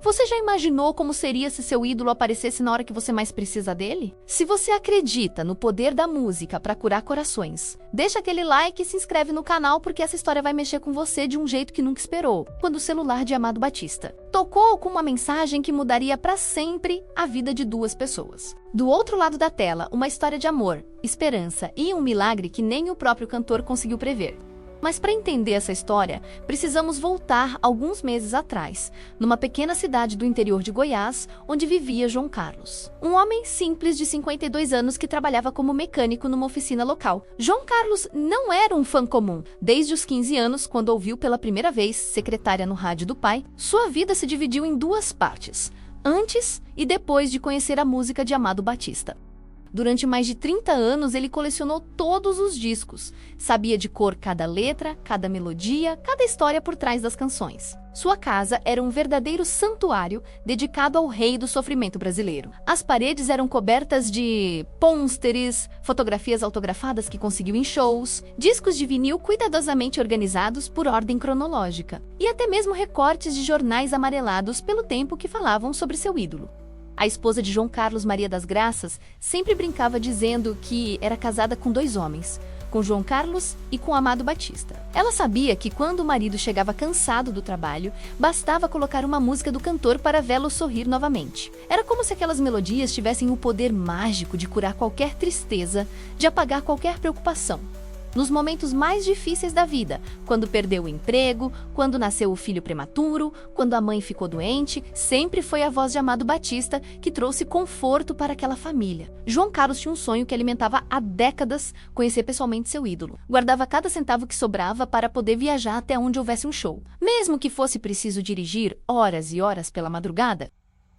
Você já imaginou como seria se seu ídolo aparecesse na hora que você mais precisa dele? Se você acredita no poder da música para curar corações, deixa aquele like e se inscreve no canal porque essa história vai mexer com você de um jeito que nunca esperou. Quando o celular de Amado Batista tocou com uma mensagem que mudaria para sempre a vida de duas pessoas. Do outro lado da tela, uma história de amor, esperança e um milagre que nem o próprio cantor conseguiu prever. Mas para entender essa história, precisamos voltar alguns meses atrás, numa pequena cidade do interior de Goiás, onde vivia João Carlos. Um homem simples de 52 anos que trabalhava como mecânico numa oficina local. João Carlos não era um fã comum. Desde os 15 anos, quando ouviu pela primeira vez Secretária no rádio do pai, sua vida se dividiu em duas partes, antes e depois de conhecer a música de Amado Batista. Durante mais de 30 anos, ele colecionou todos os discos. Sabia de cor cada letra, cada melodia, cada história por trás das canções. Sua casa era um verdadeiro santuário dedicado ao rei do sofrimento brasileiro. As paredes eram cobertas de pôsteres, fotografias autografadas que conseguiu em shows, discos de vinil cuidadosamente organizados por ordem cronológica, e até mesmo recortes de jornais amarelados pelo tempo que falavam sobre seu ídolo. A esposa de João Carlos, Maria das Graças, sempre brincava dizendo que era casada com dois homens, com João Carlos e com Amado Batista. Ela sabia que quando o marido chegava cansado do trabalho, bastava colocar uma música do cantor para vê-lo sorrir novamente. Era como se aquelas melodias tivessem o poder mágico de curar qualquer tristeza, de apagar qualquer preocupação. Nos momentos mais difíceis da vida, quando perdeu o emprego, quando nasceu o filho prematuro, quando a mãe ficou doente, sempre foi a voz de Amado Batista que trouxe conforto para aquela família. João Carlos tinha um sonho que alimentava há décadas conhecer pessoalmente seu ídolo. Guardava cada centavo que sobrava para poder viajar até onde houvesse um show. Mesmo que fosse preciso dirigir horas e horas pela madrugada,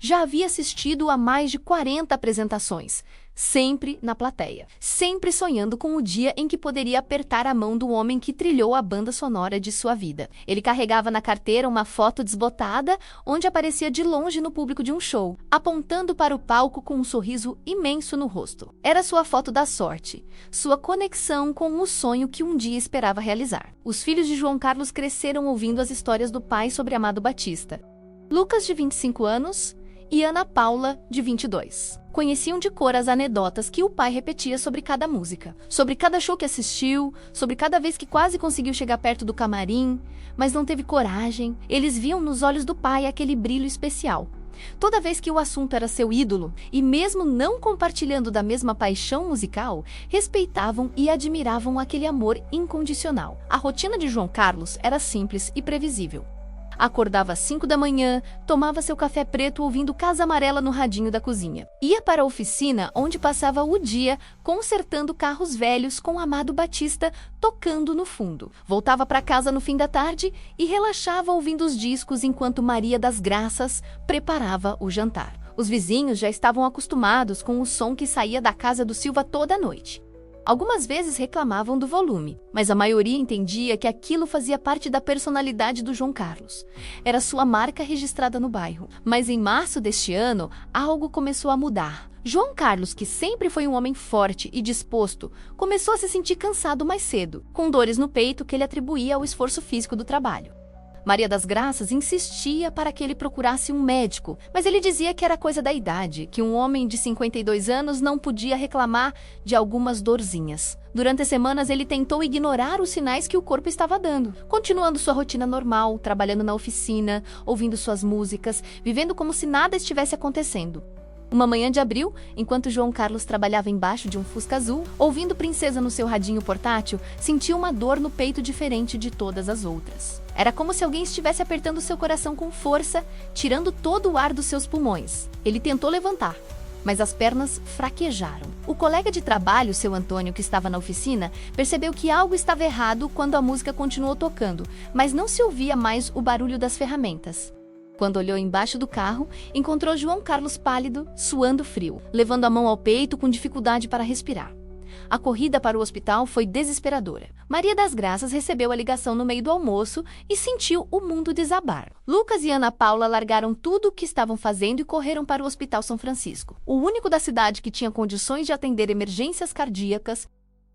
já havia assistido a mais de 40 apresentações, sempre na plateia, sempre sonhando com o dia em que poderia apertar a mão do homem que trilhou a banda sonora de sua vida. Ele carregava na carteira uma foto desbotada, onde aparecia de longe no público de um show, apontando para o palco com um sorriso imenso no rosto. Era sua foto da sorte, sua conexão com o sonho que um dia esperava realizar. Os filhos de João Carlos cresceram ouvindo as histórias do pai sobre Amado Batista. Lucas, de 25 anos, e Ana Paula, de 22. Conheciam de cor as anedotas que o pai repetia sobre cada música, sobre cada show que assistiu, sobre cada vez que quase conseguiu chegar perto do camarim, mas não teve coragem. Eles viam nos olhos do pai aquele brilho especial. Toda vez que o assunto era seu ídolo, e mesmo não compartilhando da mesma paixão musical, respeitavam e admiravam aquele amor incondicional. A rotina de João Carlos era simples e previsível. Acordava às 5 da manhã, tomava seu café preto ouvindo Casa Amarela no radinho da cozinha. Ia para a oficina, onde passava o dia consertando carros velhos com Amado Batista tocando no fundo. Voltava para casa no fim da tarde e relaxava ouvindo os discos enquanto Maria das Graças preparava o jantar. Os vizinhos já estavam acostumados com o som que saía da casa do Silva toda noite. Algumas vezes reclamavam do volume, mas a maioria entendia que aquilo fazia parte da personalidade do João Carlos. Era sua marca registrada no bairro. Mas em março deste ano, algo começou a mudar. João Carlos, que sempre foi um homem forte e disposto, começou a se sentir cansado mais cedo, com dores no peito que ele atribuía ao esforço físico do trabalho. Maria das Graças insistia para que ele procurasse um médico, mas ele dizia que era coisa da idade, que um homem de 52 anos não podia reclamar de algumas dorzinhas. Durante as semanas, ele tentou ignorar os sinais que o corpo estava dando, continuando sua rotina normal, trabalhando na oficina, ouvindo suas músicas, vivendo como se nada estivesse acontecendo. Uma manhã de abril, enquanto João Carlos trabalhava embaixo de um Fusca azul, ouvindo Princesa no seu radinho portátil, sentiu uma dor no peito diferente de todas as outras. Era como se alguém estivesse apertando seu coração com força, tirando todo o ar dos seus pulmões. Ele tentou levantar, mas as pernas fraquejaram. O colega de trabalho, seu Antônio, que estava na oficina, percebeu que algo estava errado quando a música continuou tocando, mas não se ouvia mais o barulho das ferramentas. Quando olhou embaixo do carro, encontrou João Carlos pálido, suando frio, levando a mão ao peito com dificuldade para respirar. A corrida para o hospital foi desesperadora. Maria das Graças recebeu a ligação no meio do almoço e sentiu o mundo desabar. Lucas e Ana Paula largaram tudo o que estavam fazendo e correram para o Hospital São Francisco, o único da cidade que tinha condições de atender emergências cardíacas,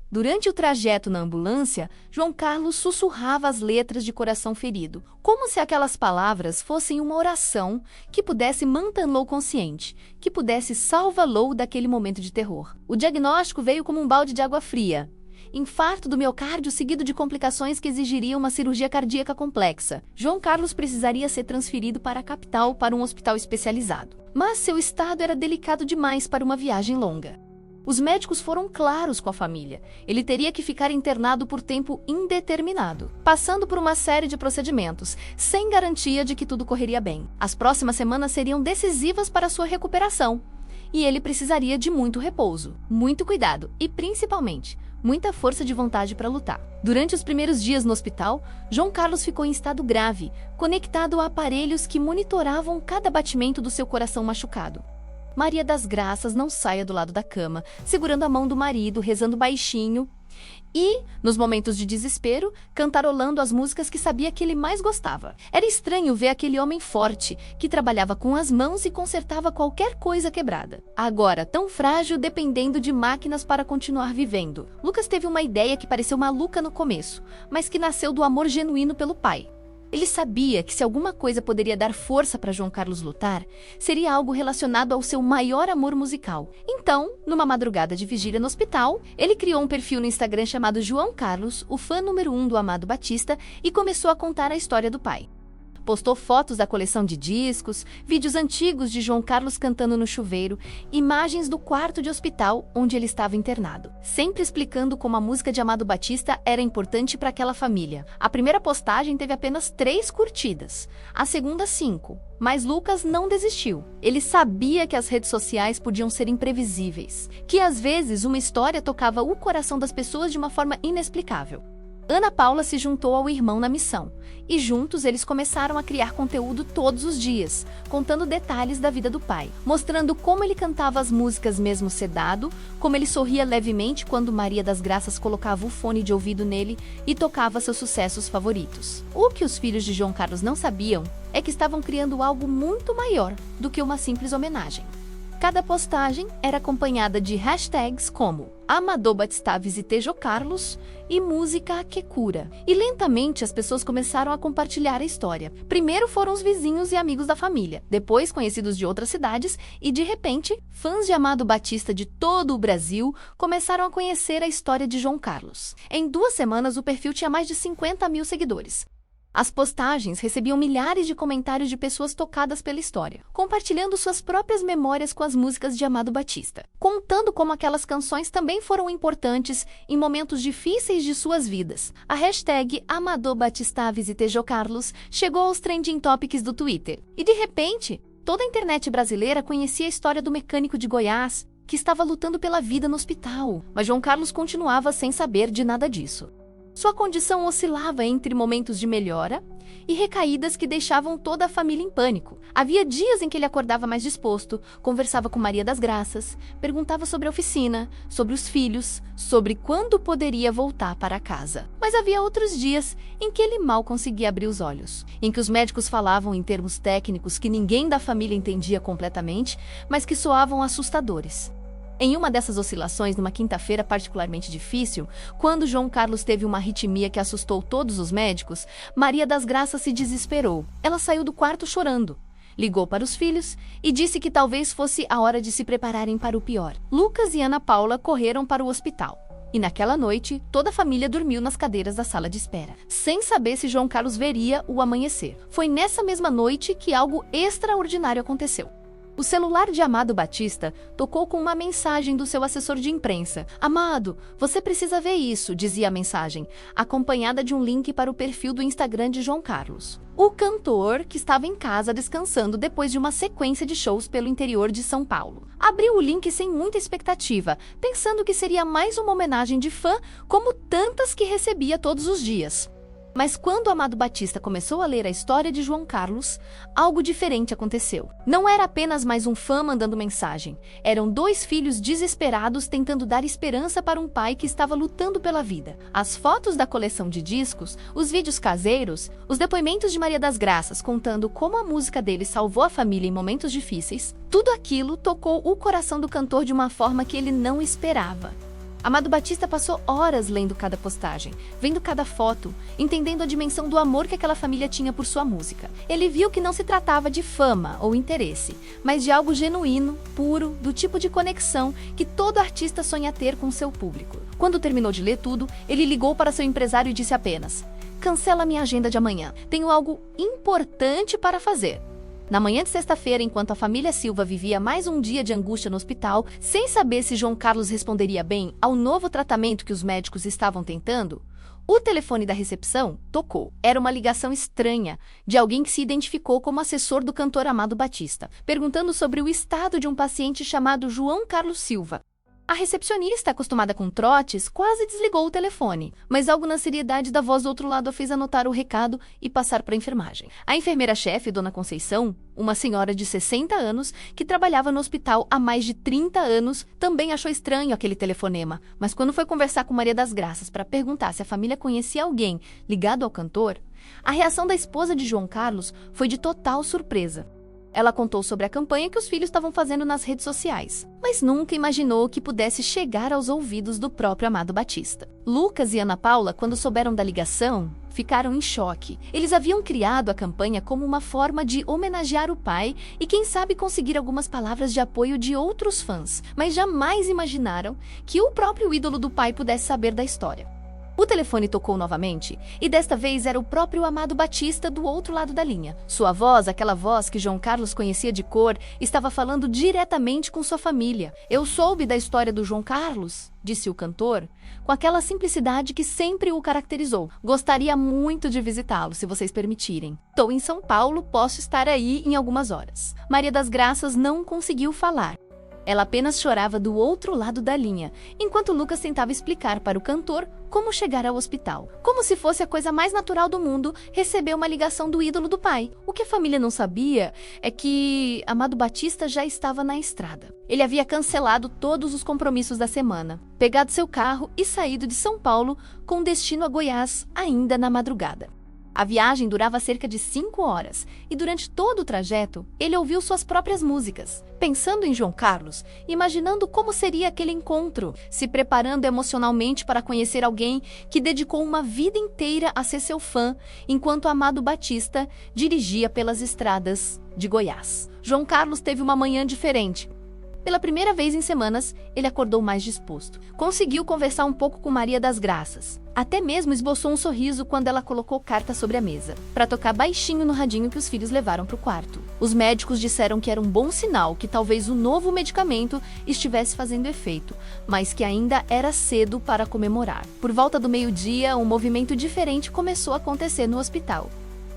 Durante o trajeto na ambulância, João Carlos sussurrava as letras de Coração Ferido, como se aquelas palavras fossem uma oração que pudesse mantê-lo consciente, que pudesse salvá-lo daquele momento de terror. O diagnóstico veio como um balde de água fria. Infarto do miocárdio seguido de complicações que exigiriam uma cirurgia cardíaca complexa. João Carlos precisaria ser transferido para a capital para um hospital especializado. Mas seu estado era delicado demais para uma viagem longa. Os médicos foram claros com a família. Ele teria que ficar internado por tempo indeterminado, passando por uma série de procedimentos, sem garantia de que tudo correria bem. As próximas semanas seriam decisivas para sua recuperação. E ele precisaria de muito repouso, muito cuidado e, principalmente, muita força de vontade para lutar. Durante os primeiros dias no hospital, João Carlos ficou em estado grave, conectado a aparelhos que monitoravam cada batimento do seu coração machucado. Maria das Graças não saia do lado da cama, segurando a mão do marido, rezando baixinho e, nos momentos de desespero, cantarolando as músicas que sabia que ele mais gostava. Era estranho ver aquele homem forte, que trabalhava com as mãos e consertava qualquer coisa quebrada. Agora, tão frágil, dependendo de máquinas para continuar vivendo. Lucas teve uma ideia que pareceu maluca no começo, mas que nasceu do amor genuíno pelo pai. Ele sabia que se alguma coisa poderia dar força para João Carlos lutar, seria algo relacionado ao seu maior amor musical. Então, numa madrugada de vigília no hospital, ele criou um perfil no Instagram chamado João Carlos, o fã número 1 do Amado Batista, e começou a contar a história do pai. Postou fotos da coleção de discos, vídeos antigos de João Carlos cantando no chuveiro, imagens do quarto de hospital onde ele estava internado, sempre explicando como a música de Amado Batista era importante para aquela família. A primeira postagem teve apenas 3 curtidas, a segunda 5, mas Lucas não desistiu. Ele sabia que as redes sociais podiam ser imprevisíveis, que às vezes uma história tocava o coração das pessoas de uma forma inexplicável. Ana Paula se juntou ao irmão na missão, e juntos eles começaram a criar conteúdo todos os dias, contando detalhes da vida do pai, mostrando como ele cantava as músicas mesmo sedado, como ele sorria levemente quando Maria das Graças colocava o fone de ouvido nele e tocava seus sucessos favoritos. O que os filhos de João Carlos não sabiam é que estavam criando algo muito maior do que uma simples homenagem. Cada postagem era acompanhada de hashtags como Amador Batista Visite João Carlos e Música que Cura. E lentamente as pessoas começaram a compartilhar a história. Primeiro foram os vizinhos e amigos da família, depois conhecidos de outras cidades e, de repente, fãs de Amado Batista de todo o Brasil começaram a conhecer a história de João Carlos. Em 2 semanas o perfil tinha mais de 50 mil seguidores. As postagens recebiam milhares de comentários de pessoas tocadas pela história, compartilhando suas próprias memórias com as músicas de Amado Batista, contando como aquelas canções também foram importantes em momentos difíceis de suas vidas. A hashtag Amador Batista Visite João Carlos chegou aos trending topics do Twitter. E de repente, toda a internet brasileira conhecia a história do mecânico de Goiás, que estava lutando pela vida no hospital. Mas João Carlos continuava sem saber de nada disso. Sua condição oscilava entre momentos de melhora e recaídas que deixavam toda a família em pânico. Havia dias em que ele acordava mais disposto, conversava com Maria das Graças, perguntava sobre a oficina, sobre os filhos, sobre quando poderia voltar para casa. Mas havia outros dias em que ele mal conseguia abrir os olhos, em que os médicos falavam em termos técnicos que ninguém da família entendia completamente, mas que soavam assustadores. Em uma dessas oscilações, numa quinta-feira particularmente difícil, quando João Carlos teve uma arritmia que assustou todos os médicos, Maria das Graças se desesperou. Ela saiu do quarto chorando, ligou para os filhos e disse que talvez fosse a hora de se prepararem para o pior. Lucas e Ana Paula correram para o hospital. E naquela noite, toda a família dormiu nas cadeiras da sala de espera, sem saber se João Carlos veria o amanhecer. Foi nessa mesma noite que algo extraordinário aconteceu. O celular de Amado Batista tocou com uma mensagem do seu assessor de imprensa. Amado, você precisa ver isso, dizia a mensagem, acompanhada de um link para o perfil do Instagram de João Carlos. O cantor, que estava em casa descansando depois de uma sequência de shows pelo interior de São Paulo, abriu o link sem muita expectativa, pensando que seria mais uma homenagem de fã, como tantas que recebia todos os dias. Mas quando Amado Batista começou a ler a história de João Carlos, algo diferente aconteceu. Não era apenas mais um fã mandando mensagem. Eram 2 filhos desesperados tentando dar esperança para um pai que estava lutando pela vida. As fotos da coleção de discos, os vídeos caseiros, os depoimentos de Maria das Graças contando como a música dele salvou a família em momentos difíceis, tudo aquilo tocou o coração do cantor de uma forma que ele não esperava. Amado Batista passou horas lendo cada postagem, vendo cada foto, entendendo a dimensão do amor que aquela família tinha por sua música. Ele viu que não se tratava de fama ou interesse, mas de algo genuíno, puro, do tipo de conexão que todo artista sonha ter com seu público. Quando terminou de ler tudo, ele ligou para seu empresário e disse apenas: "Cancela minha agenda de amanhã. Tenho algo importante para fazer." Na manhã de sexta-feira, enquanto a família Silva vivia mais um dia de angústia no hospital, sem saber se João Carlos responderia bem ao novo tratamento que os médicos estavam tentando, o telefone da recepção tocou. Era uma ligação estranha, de alguém que se identificou como assessor do cantor Amado Batista, perguntando sobre o estado de um paciente chamado João Carlos Silva. A recepcionista, acostumada com trotes, quase desligou o telefone, mas algo na seriedade da voz do outro lado a fez anotar o recado e passar para a enfermagem. A enfermeira-chefe, Dona Conceição, uma senhora de 60 anos que trabalhava no hospital há mais de 30 anos, também achou estranho aquele telefonema, mas quando foi conversar com Maria das Graças para perguntar se a família conhecia alguém ligado ao cantor, a reação da esposa de João Carlos foi de total surpresa. Ela contou sobre a campanha que os filhos estavam fazendo nas redes sociais, mas nunca imaginou que pudesse chegar aos ouvidos do próprio Amado Batista. Lucas e Ana Paula, quando souberam da ligação, ficaram em choque. Eles haviam criado a campanha como uma forma de homenagear o pai e, quem sabe, conseguir algumas palavras de apoio de outros fãs, mas jamais imaginaram que o próprio ídolo do pai pudesse saber da história. O telefone tocou novamente, e desta vez era o próprio Amado Batista do outro lado da linha. Sua voz, aquela voz que João Carlos conhecia de cor, estava falando diretamente com sua família. "Eu soube da história do João Carlos", disse o cantor, com aquela simplicidade que sempre o caracterizou. "Gostaria muito de visitá-lo, se vocês permitirem. Estou em São Paulo, posso estar aí em algumas horas." Maria das Graças não conseguiu falar. Ela apenas chorava do outro lado da linha, enquanto Lucas tentava explicar para o cantor como chegar ao hospital. Como se fosse a coisa mais natural do mundo receber uma ligação do ídolo do pai. O que a família não sabia é que Amado Batista já estava na estrada. Ele havia cancelado todos os compromissos da semana, pegado seu carro e saído de São Paulo com destino a Goiás ainda na madrugada. A viagem durava cerca de 5 horas, e durante todo o trajeto, ele ouviu suas próprias músicas, pensando em João Carlos, imaginando como seria aquele encontro, se preparando emocionalmente para conhecer alguém que dedicou uma vida inteira a ser seu fã, enquanto Amado Batista dirigia pelas estradas de Goiás. João Carlos teve uma manhã diferente. Pela primeira vez em semanas, ele acordou mais disposto. Conseguiu conversar um pouco com Maria das Graças. Até mesmo esboçou um sorriso quando ela colocou carta sobre a mesa, para tocar baixinho no radinho que os filhos levaram para o quarto. Os médicos disseram que era um bom sinal que talvez o novo medicamento estivesse fazendo efeito, mas que ainda era cedo para comemorar. Por volta do meio-dia, um movimento diferente começou a acontecer no hospital.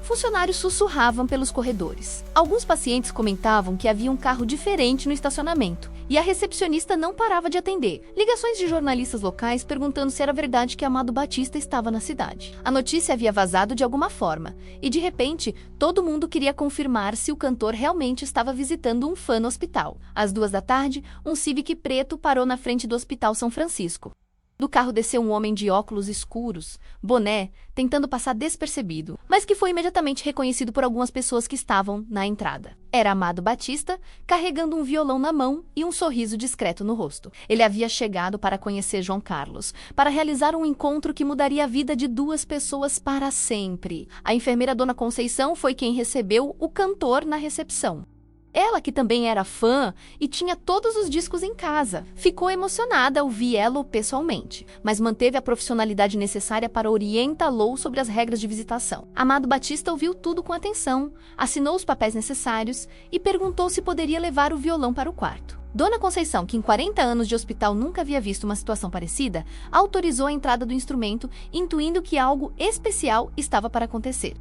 Funcionários sussurravam pelos corredores. Alguns pacientes comentavam que havia um carro diferente no estacionamento, e a recepcionista não parava de atender. Ligações de jornalistas locais perguntando se era verdade que Amado Batista estava na cidade. A notícia havia vazado de alguma forma, e de repente, todo mundo queria confirmar se o cantor realmente estava visitando um fã no hospital. Às 14h, um Civic preto parou na frente do Hospital São Francisco. Do carro desceu um homem de óculos escuros, boné, tentando passar despercebido, mas que foi imediatamente reconhecido por algumas pessoas que estavam na entrada. Era Amado Batista, carregando um violão na mão e um sorriso discreto no rosto. Ele havia chegado para conhecer João Carlos, para realizar um encontro que mudaria a vida de 2 pessoas para sempre. A enfermeira Dona Conceição foi quem recebeu o cantor na recepção. Ela, que também era fã e tinha todos os discos em casa, ficou emocionada ao vê-lo pessoalmente, mas manteve a profissionalidade necessária para orientá-lo sobre as regras de visitação. Amado Batista ouviu tudo com atenção, assinou os papéis necessários e perguntou se poderia levar o violão para o quarto. Dona Conceição, que em 40 anos de hospital nunca havia visto uma situação parecida, autorizou a entrada do instrumento, intuindo que algo especial estava para acontecer.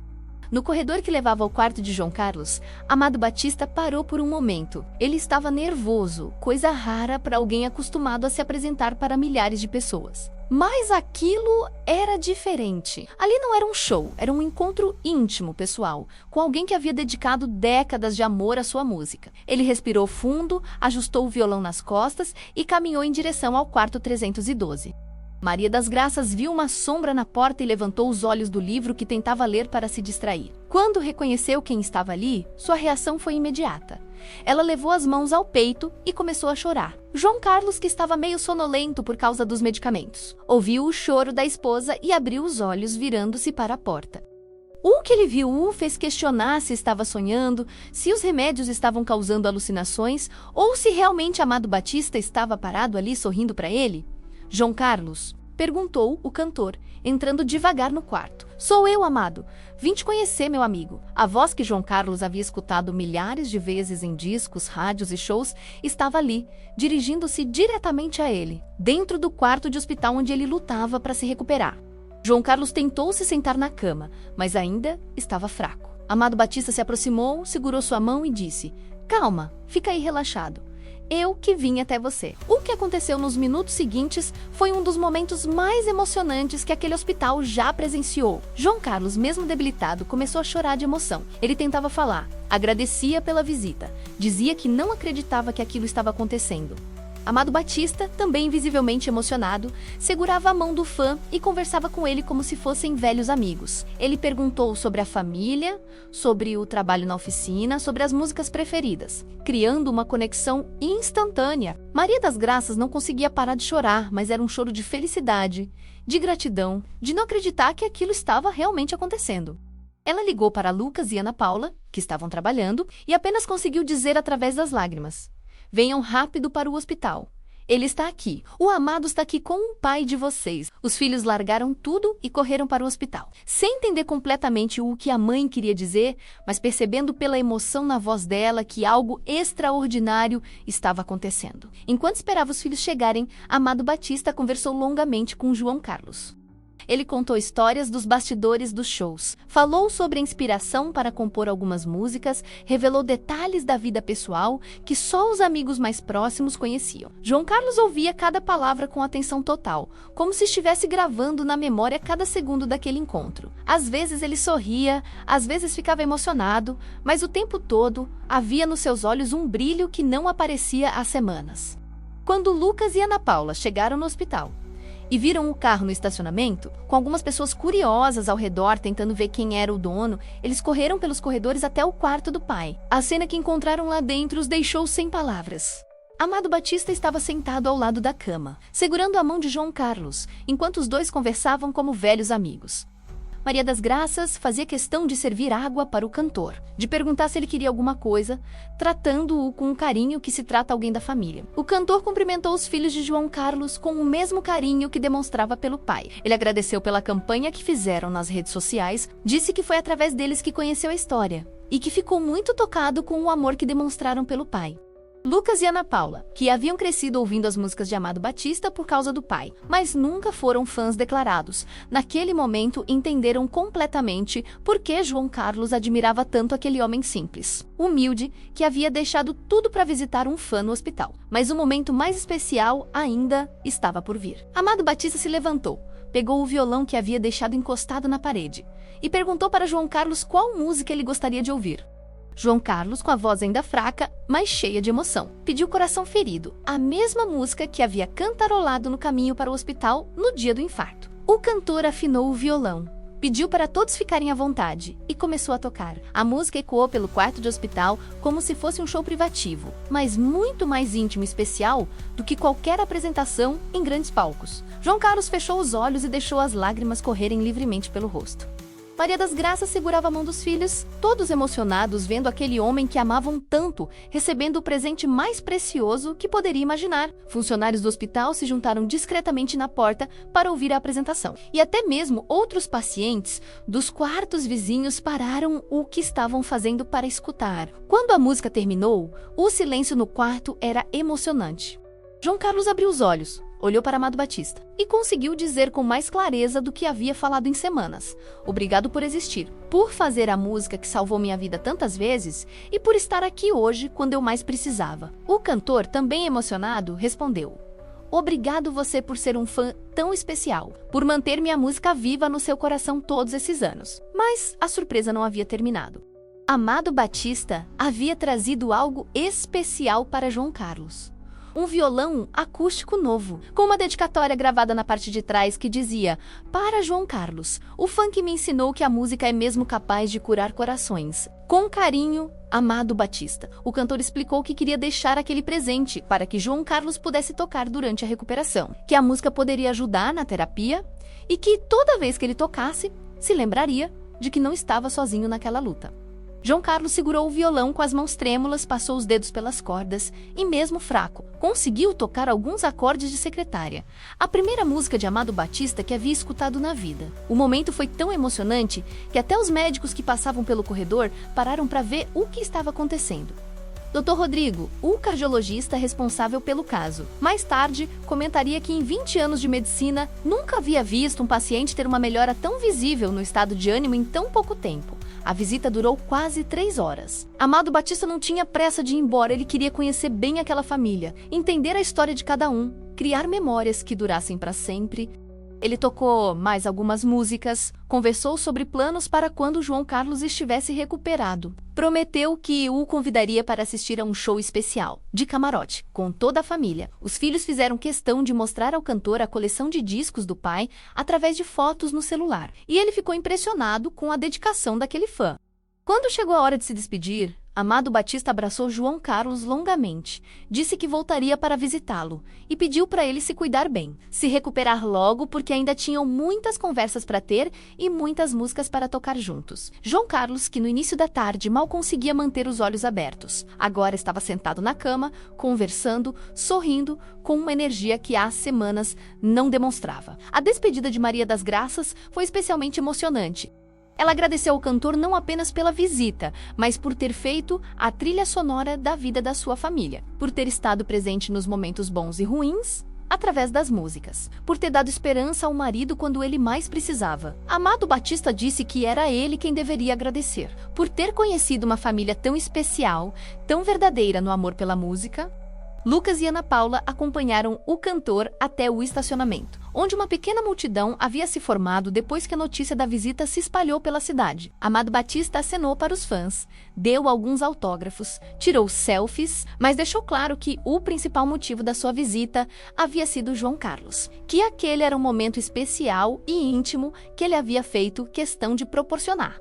No corredor que levava ao quarto de João Carlos, Amado Batista parou por um momento. Ele estava nervoso, coisa rara para alguém acostumado a se apresentar para milhares de pessoas. Mas aquilo era diferente. Ali não era um show, era um encontro íntimo, pessoal, com alguém que havia dedicado décadas de amor à sua música. Ele respirou fundo, ajustou o violão nas costas e caminhou em direção ao quarto 312. Maria das Graças viu uma sombra na porta e levantou os olhos do livro que tentava ler para se distrair. Quando reconheceu quem estava ali, sua reação foi imediata. Ela levou as mãos ao peito e começou a chorar. João Carlos, que estava meio sonolento por causa dos medicamentos, ouviu o choro da esposa e abriu os olhos, virando-se para a porta. O que ele viu o fez questionar se estava sonhando, se os remédios estavam causando alucinações ou se realmente Amado Batista estava parado ali sorrindo para ele. João Carlos? Perguntou o cantor, entrando devagar no quarto. Sou eu, Amado. Vim te conhecer, meu amigo. A voz que João Carlos havia escutado milhares de vezes em discos, rádios e shows estava ali, dirigindo-se diretamente a ele, dentro do quarto de hospital onde ele lutava para se recuperar. João Carlos tentou se sentar na cama, mas ainda estava fraco. Amado Batista se aproximou, segurou sua mão e disse: Calma, fica aí relaxado. Eu que vim até você. O que aconteceu nos minutos seguintes foi um dos momentos mais emocionantes que aquele hospital já presenciou. João Carlos, mesmo debilitado, começou a chorar de emoção. Ele tentava falar, agradecia pela visita, dizia que não acreditava que aquilo estava acontecendo. Amado Batista, também visivelmente emocionado, segurava a mão do fã e conversava com ele como se fossem velhos amigos. Ele perguntou sobre a família, sobre o trabalho na oficina, sobre as músicas preferidas, criando uma conexão instantânea. Maria das Graças não conseguia parar de chorar, mas era um choro de felicidade, de gratidão, de não acreditar que aquilo estava realmente acontecendo. Ela ligou para Lucas e Ana Paula, que estavam trabalhando, e apenas conseguiu dizer através das lágrimas: Venham rápido para o hospital. Ele está aqui. O Amado está aqui com o pai de vocês. Os filhos largaram tudo e correram para o hospital. Sem entender completamente o que a mãe queria dizer, mas percebendo pela emoção na voz dela que algo extraordinário estava acontecendo. Enquanto esperava os filhos chegarem, Amado Batista conversou longamente com João Carlos. Ele contou histórias dos bastidores dos shows, falou sobre a inspiração para compor algumas músicas, revelou detalhes da vida pessoal que só os amigos mais próximos conheciam. João Carlos ouvia cada palavra com atenção total, como se estivesse gravando na memória cada segundo daquele encontro. Às vezes ele sorria, às vezes ficava emocionado, mas o tempo todo havia nos seus olhos um brilho que não aparecia há semanas. Quando Lucas e Ana Paula chegaram no hospital e viram o carro no estacionamento, com algumas pessoas curiosas ao redor tentando ver quem era o dono, eles correram pelos corredores até o quarto do pai. A cena que encontraram lá dentro os deixou sem palavras. Amado Batista estava sentado ao lado da cama, segurando a mão de João Carlos, enquanto os dois conversavam como velhos amigos. Maria das Graças fazia questão de servir água para o cantor, de perguntar se ele queria alguma coisa, tratando-o com o carinho que se trata alguém da família. O cantor cumprimentou os filhos de João Carlos com o mesmo carinho que demonstrava pelo pai. Ele agradeceu pela campanha que fizeram nas redes sociais, disse que foi através deles que conheceu a história e que ficou muito tocado com o amor que demonstraram pelo pai. Lucas e Ana Paula, que haviam crescido ouvindo as músicas de Amado Batista por causa do pai, mas nunca foram fãs declarados, naquele momento entenderam completamente por que João Carlos admirava tanto aquele homem simples, humilde, que havia deixado tudo para visitar um fã no hospital. Mas o momento mais especial ainda estava por vir. Amado Batista se levantou, pegou o violão que havia deixado encostado na parede e perguntou para João Carlos qual música ele gostaria de ouvir. João Carlos, com a voz ainda fraca, mas cheia de emoção, pediu Coração Ferido, a mesma música que havia cantarolado no caminho para o hospital no dia do infarto. O cantor afinou o violão, pediu para todos ficarem à vontade e começou a tocar. A música ecoou pelo quarto de hospital como se fosse um show privativo, mas muito mais íntimo e especial do que qualquer apresentação em grandes palcos. João Carlos fechou os olhos e deixou as lágrimas correrem livremente pelo rosto. Maria das Graças segurava a mão dos filhos, todos emocionados vendo aquele homem que amavam tanto, recebendo o presente mais precioso que poderia imaginar. Funcionários do hospital se juntaram discretamente na porta para ouvir a apresentação. E até mesmo outros pacientes dos quartos vizinhos pararam o que estavam fazendo para escutar. Quando a música terminou, o silêncio no quarto era emocionante. João Carlos abriu os olhos, olhou para Amado Batista e conseguiu dizer com mais clareza do que havia falado em semanas: obrigado por existir, por fazer a música que salvou minha vida tantas vezes e por estar aqui hoje quando eu mais precisava. O cantor, também emocionado, respondeu: obrigado você por ser um fã tão especial, por manter minha música viva no seu coração todos esses anos. Mas a surpresa não havia terminado. Amado Batista havia trazido algo especial para João Carlos. um violão acústico novo, com uma dedicatória gravada na parte de trás que dizia: "Para João Carlos, o funk me ensinou que a música é mesmo capaz de curar corações. Com carinho, Amado Batista." O cantor explicou que queria deixar aquele presente para que João Carlos pudesse tocar durante a recuperação, que a música poderia ajudar na terapia e que toda vez que ele tocasse, se lembraria de que não estava sozinho naquela luta. João Carlos segurou o violão com as mãos trêmulas, passou os dedos pelas cordas e, mesmo fraco, conseguiu tocar alguns acordes de secretária, a primeira música de Amado Batista que havia escutado na vida. O momento foi tão emocionante que até os médicos que passavam pelo corredor pararam para ver o que estava acontecendo. Dr. Rodrigo, o cardiologista responsável pelo caso, mais tarde comentaria que em 20 anos de medicina nunca havia visto um paciente ter uma melhora tão visível no estado de ânimo em tão pouco tempo. A visita durou quase 3 horas. Amado Batista não tinha pressa de ir embora, ele queria conhecer bem aquela família, entender a história de cada um, criar memórias que durassem para sempre. Ele tocou mais algumas músicas, conversou sobre planos para quando João Carlos estivesse recuperado. Prometeu que o convidaria para assistir a um show especial, de camarote, com toda a família. Os filhos fizeram questão de mostrar ao cantor a coleção de discos do pai através de fotos no celular, e ele ficou impressionado com a dedicação daquele fã. Quando chegou a hora de se despedir, Amado Batista abraçou João Carlos longamente, disse que voltaria para visitá-lo e pediu para ele se cuidar bem, se recuperar logo porque ainda tinham muitas conversas para ter e muitas músicas para tocar juntos. João Carlos, que no início da tarde mal conseguia manter os olhos abertos, agora estava sentado na cama, conversando, sorrindo, com uma energia que há semanas não demonstrava. A despedida de Maria das Graças foi especialmente emocionante. Ela agradeceu ao cantor não apenas pela visita, mas por ter feito a trilha sonora da vida da sua família, por ter estado presente nos momentos bons e ruins, através das músicas, por ter dado esperança ao marido quando ele mais precisava. Amado Batista disse que era ele quem deveria agradecer, por ter conhecido uma família tão especial, tão verdadeira no amor pela música. Lucas e Ana Paula acompanharam o cantor até o estacionamento, onde uma pequena multidão havia se formado depois que a notícia da visita se espalhou pela cidade. Amado Batista acenou para os fãs, deu alguns autógrafos, tirou selfies, mas deixou claro que o principal motivo da sua visita havia sido João Carlos, que aquele era um momento especial e íntimo que ele havia feito questão de proporcionar.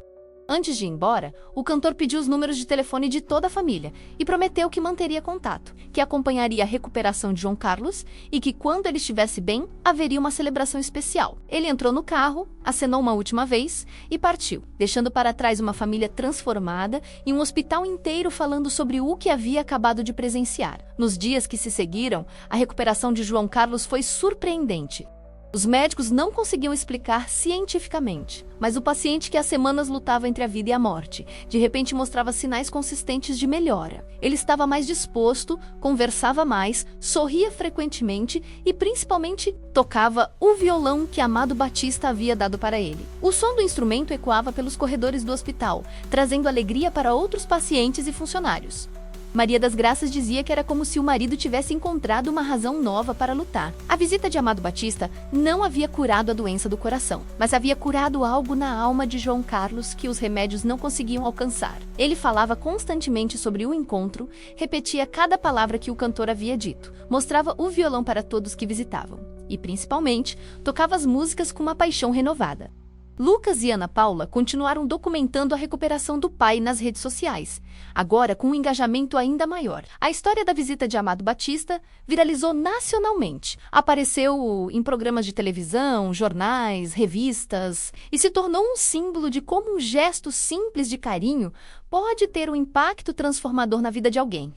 Antes de ir embora, o cantor pediu os números de telefone de toda a família e prometeu que manteria contato, que acompanharia a recuperação de João Carlos e que, quando ele estivesse bem, haveria uma celebração especial. Ele entrou no carro, acenou uma última vez e partiu, deixando para trás uma família transformada e um hospital inteiro falando sobre o que havia acabado de presenciar. Nos dias que se seguiram, a recuperação de João Carlos foi surpreendente. Os médicos não conseguiam explicar cientificamente, mas o paciente que há semanas lutava entre a vida e a morte, de repente mostrava sinais consistentes de melhora. Ele estava mais disposto, conversava mais, sorria frequentemente e, principalmente, tocava o violão que Amado Batista havia dado para ele. O som do instrumento ecoava pelos corredores do hospital, trazendo alegria para outros pacientes e funcionários. Maria das Graças dizia que era como se o marido tivesse encontrado uma razão nova para lutar. A visita de Amado Batista não havia curado a doença do coração, mas havia curado algo na alma de João Carlos que os remédios não conseguiam alcançar. Ele falava constantemente sobre o encontro, repetia cada palavra que o cantor havia dito, mostrava o violão para todos que visitavam e, principalmente, tocava as músicas com uma paixão renovada. Lucas e Ana Paula continuaram documentando a recuperação do pai nas redes sociais, agora com um engajamento ainda maior. A história da visita de Amado Batista viralizou nacionalmente, apareceu em programas de televisão, jornais, revistas e se tornou um símbolo de como um gesto simples de carinho pode ter um impacto transformador na vida de alguém.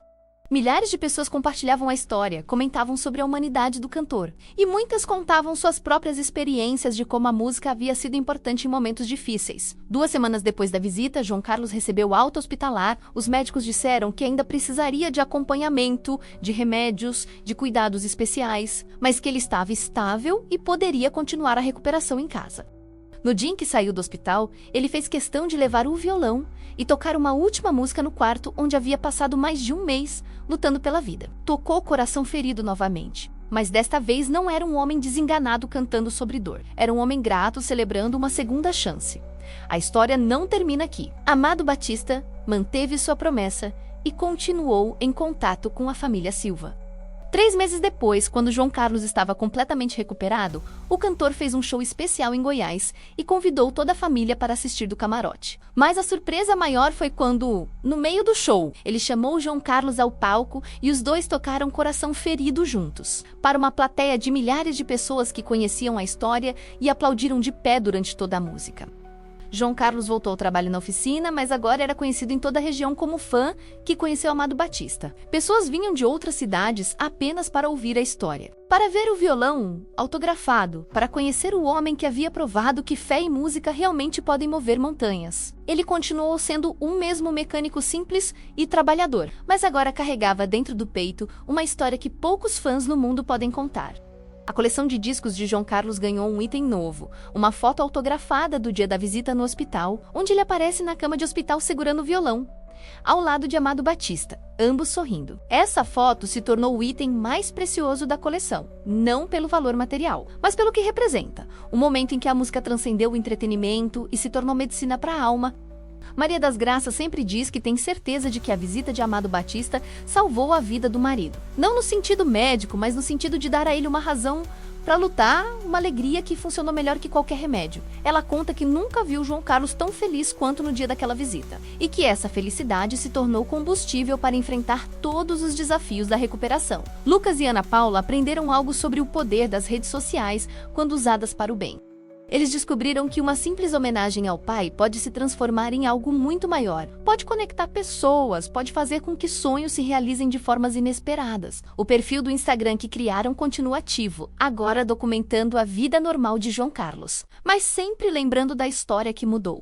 Milhares de pessoas compartilhavam a história, comentavam sobre a humanidade do cantor, e muitas contavam suas próprias experiências de como a música havia sido importante em momentos difíceis. 2 semanas depois da visita, João Carlos recebeu alta hospitalar. Os médicos disseram que ainda precisaria de acompanhamento, de remédios, de cuidados especiais, mas que ele estava estável e poderia continuar a recuperação em casa. No dia em que saiu do hospital, ele fez questão de levar o violão e tocar uma última música no quarto onde havia passado mais de 1 mês lutando pela vida. Tocou o coração ferido novamente, mas desta vez não era um homem desenganado cantando sobre dor. Era um homem grato celebrando uma segunda chance. A história não termina aqui. Amado Batista manteve sua promessa e continuou em contato com a família Silva. 3 meses depois, quando João Carlos estava completamente recuperado, o cantor fez um show especial em Goiás e convidou toda a família para assistir do camarote. Mas a surpresa maior foi quando, no meio do show, ele chamou João Carlos ao palco e os dois tocaram Coração Ferido juntos, para uma plateia de milhares de pessoas que conheciam a história e aplaudiram de pé durante toda a música. João Carlos voltou ao trabalho na oficina, mas agora era conhecido em toda a região como fã que conheceu Amado Batista. Pessoas vinham de outras cidades apenas para ouvir a história, para ver o violão autografado, para conhecer o homem que havia provado que fé e música realmente podem mover montanhas. Ele continuou sendo um mesmo mecânico simples e trabalhador, mas agora carregava dentro do peito uma história que poucos fãs no mundo podem contar. A coleção de discos de João Carlos ganhou um item novo, uma foto autografada do dia da visita no hospital, onde ele aparece na cama de hospital segurando o violão, ao lado de Amado Batista, ambos sorrindo. Essa foto se tornou o item mais precioso da coleção, não pelo valor material, mas pelo que representa, o momento em que a música transcendeu o entretenimento e se tornou medicina para a alma. Maria das Graças sempre diz que tem certeza de que a visita de Amado Batista salvou a vida do marido. Não no sentido médico, mas no sentido de dar a ele uma razão para lutar, uma alegria que funcionou melhor que qualquer remédio. Ela conta que nunca viu João Carlos tão feliz quanto no dia daquela visita, e que essa felicidade se tornou combustível para enfrentar todos os desafios da recuperação. Lucas e Ana Paula aprenderam algo sobre o poder das redes sociais quando usadas para o bem. Eles descobriram que uma simples homenagem ao pai pode se transformar em algo muito maior. Pode conectar pessoas, pode fazer com que sonhos se realizem de formas inesperadas. O perfil do Instagram que criaram continua ativo, agora documentando a vida normal de João Carlos, mas sempre lembrando da história que mudou.